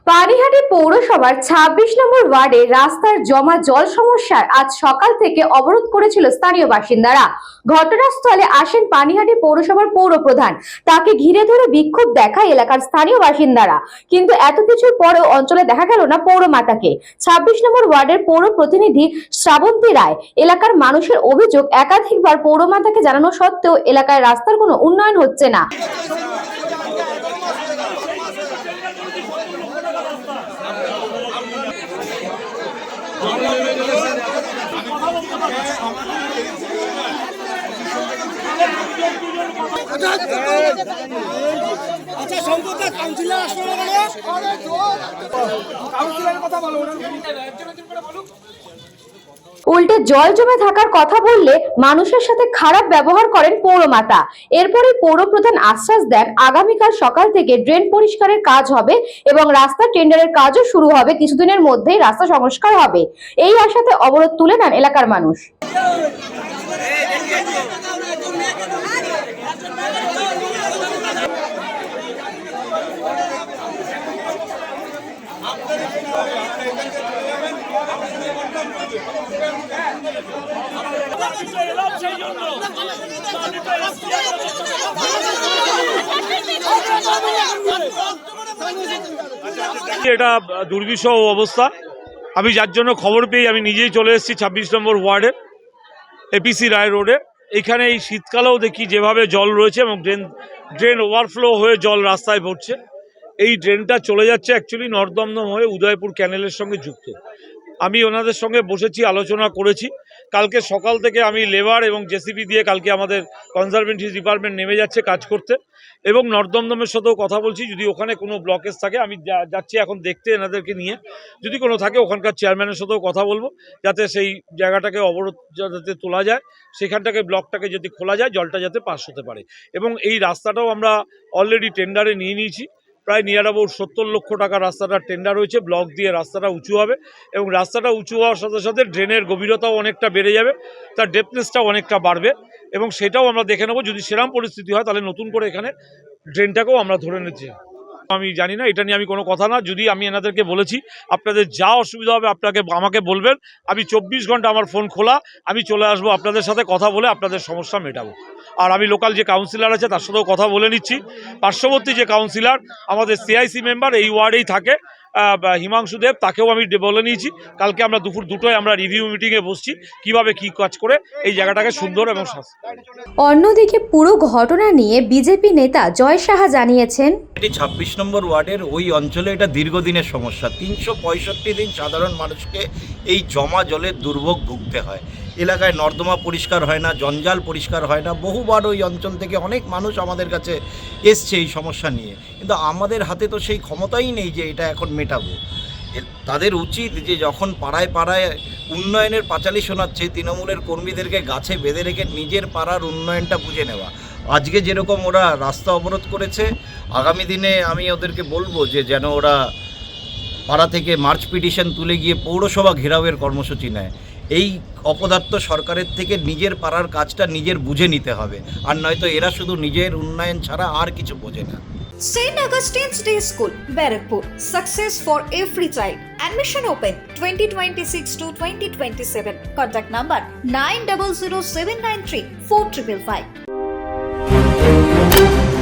পানিহাটি পৌরসভার ২৬ নম্বর ওয়ার্ডে রাস্তার জমা জল সমস্যার আজ সকাল থেকে অবরোধ করেছিল স্থানীয় বাসিন্দারা। ঘটনাস্থলে আসেন পানিহাটি পৌরসভার পৌর প্রধান। তাকে ঘিরে ধরে বিক্ষোভ দেখায় এলাকার স্থানীয় বাসিন্দারা। কিন্তু এত কিছুর পরেও অঞ্চলে দেখা গেল না পৌরমাতাকে। ২৬ নম্বর ওয়ার্ডের পৌর প্রতিনিধি শ্রাবন্তী রায় এলাকার মানুষের অভিযোগ, একাধিকবার পৌরমাতাকে জানানো সত্ত্বেও এলাকায় রাস্তার কোনো উন্নয়ন হচ্ছে না। আচ্ছা সম্পূর্ণ কাউন্সিলর আসলে কাউন্সিলরের কথা বলো। উল্টে জল জমে থাকার কথা বললে মানুষের সাথে খারাপ ব্যবহার করেন পৌরমাতা। এরপরে পৌরপ্রধান আশ্বাস দেন আগামীকাল সকাল থেকে ড্রেন পরিষ্কারের কাজ হবে এবং রাস্তা টেন্ডারের কাজও শুরু হবে। কিছুদিনের মধ্যেই রাস্তা সংস্কার হবে, এই আশাতে অবরোধ তুলে নেন এলাকার মানুষ। এটা দুর্বিষহ অবস্থা। আমি যার জন্য খবর পেয়ে আমি নিজেই চলে এসেছি ২৬ নম্বর ওয়ার্ডে এপিসি রায় রোডে। এখানে এই শীতকালেও দেখি যেভাবে জল রয়েছে এবং ড্রেন ওভারফ্লো হয়ে জল রাস্তায় পড়ছে। এই ড্রেনটা চলে যাচ্ছে অ্যাকচুয়ালি নর্থদমদম হয়ে উদয়পুর ক্যানেলের সঙ্গে যুক্ত। আমি ওনাদের সঙ্গে বসেছি, আলোচনা করেছি। কালকে সকাল থেকে আমি লেবার এবং জেসিবি দিয়ে কালকে আমাদের কনজারভেন্সি ডিপার্টমেন্ট নেমে যাচ্ছে কাজ করতে এবং নর্থদমদমের সাথেও কথা বলছি। যদি ওখানে কোনো ব্লকেজ থাকে আমি যাচ্ছি এখন দেখতে এনাদেরকে নিয়ে, যদি কোনো থাকে ওখানকার চেয়ারম্যানের সাথেও কথা বলবো যাতে সেই জায়গাটাকে অবরোধ যাতে তোলা যায়, সেখানটাকে ব্লকটাকে যদি খোলা যায় জলটা যাতে পাস হতে পারে। এবং এই রাস্তাটাও আমরা অলরেডি টেন্ডারে নিয়ে নিয়েছি। প্রায় নিয়ার অ্যাবাউট ৭০ লক্ষ টাকা রাস্তাটার টেন্ডার হয়েছে। ব্লক দিয়ে রাস্তাটা উঁচু হবে এবং রাস্তাটা উঁচু হওয়ার সাথে সাথে ড্রেনের গভীরতাও অনেকটা বেড়ে যাবে, তার ডেপথনেসটাও অনেকটা বাড়বে এবং সেটাও আমরা দেখে নেবো। যদি সেরকম পরিস্থিতি হয় তাহলে নতুন করে এখানে ড্রেনটাকেও আমরা ধরে নিচ্ছি। আমি জানি না, এটা নিয়ে আমি কোনো কথা না। যদি আমি এনাদেরকে বলেছি আপনাদের যা অসুবিধা হবে আমাকে বলবেন, আমি ২৪ ঘন্টা আমার ফোন খোলা, আমি চলে আসবো আপনাদের সাথে কথা বলে আপনাদের সমস্যা মেটাবো। আর আমি লোকাল যে কাউন্সিলর আছে তার সাথেও কথা বলে নিচ্ছি। পার্শ্ববর্তী যে কাউন্সিলর আমাদের সিআইসি মেম্বার এই ওয়ার্ডেই থাকে হিমাংশু দেব, তাকেও আমি বলে নিয়েছি। কালকে আমরা দুপুর ২টোয় আমরা রিভিউ মিটিংয়ে বসছি কিভাবে কি কাজ করে এই জায়গাটাকে সুন্দর এবং অন্যদিকে পুরো ঘটনা নিয়ে বিজেপি নেতা জয় সাহা জানিয়েছেন, এটি ২৬ নম্বর ওয়ার্ডের ওই অঞ্চলে এটা দীর্ঘদিনের সমস্যা। ৩৬৫ দিন সাধারণ মানুষকে এই জমা জলের দুর্ভোগ ভুগতে হয়। এলাকায় নর্দমা পরিষ্কার হয় না, জঞ্জাল পরিষ্কার হয় না। বহুবার ওই অঞ্চল থেকে অনেক মানুষ আমাদের কাছে এসছে এই সমস্যা নিয়ে, কিন্তু আমাদের হাতে তো সেই ক্ষমতাই নেই যে এটা এখন মেটাবো। তাদের উচিত যে যখন পাড়ায় পাড়ায় উন্নয়নের পাঁচালি শোনাচ্ছে, তৃণমূলের কর্মীদেরকে গাছে বেঁধে রেখে নিজের পাড়ার উন্নয়নটা বুঝে নেওয়া। আজকে যেরকম ওরা রাস্তা অবরোধ করেছে, আগামী দিনে আমি ওদেরকে বলবো যে যেন ওরা পাড়া থেকে মার্চ পিটিশন তুলে গিয়ে পৌরসভা ঘেরাওয়ের কর্মসূচি নেয়। এই অপদার্থ সরকারের থেকে নিজের পাড়ার কাজটা নিজের বুঝে নিতে হবে, আর নয়তো এরা শুধু নিজের উন্নয়ন ছাড়া আর কিছু বোঝে না। St. Augustine's Day School, Barakpur. Success for every child. Admission open 2026 to 2027. Contact number 900793 4555.